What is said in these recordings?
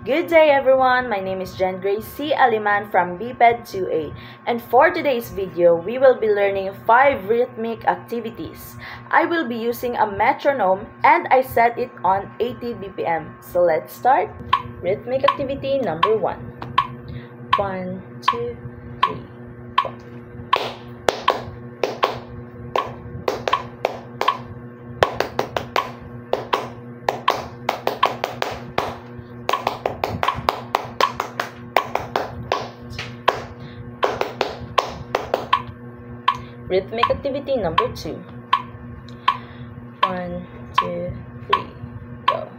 Good day everyone, my name is Jen Grace C. Aliman from BPED 2A, and for today's video, we will be learning 5 rhythmic activities. I will be using a metronome and I set it on 80 BPM. So let's start. Rhythmic activity number 1. 1, 2, 3, 4. Rhythmic activity number 2. 1, 2, 3, go.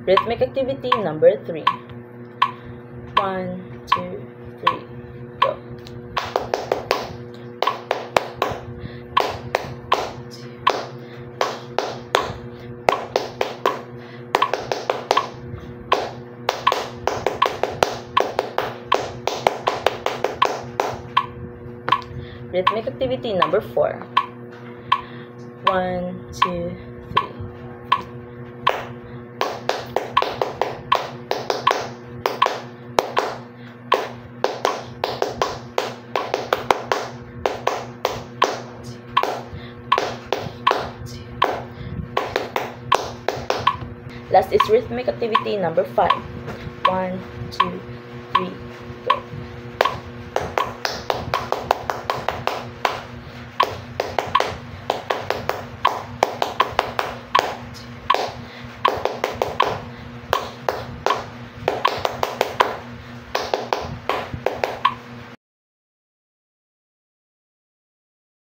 Rhythmic activity number 3. 1, 2, 3, go. Rhythmic activity number 4. 1, 2, 3. Last is rhythmic activity number 5. 1, 2,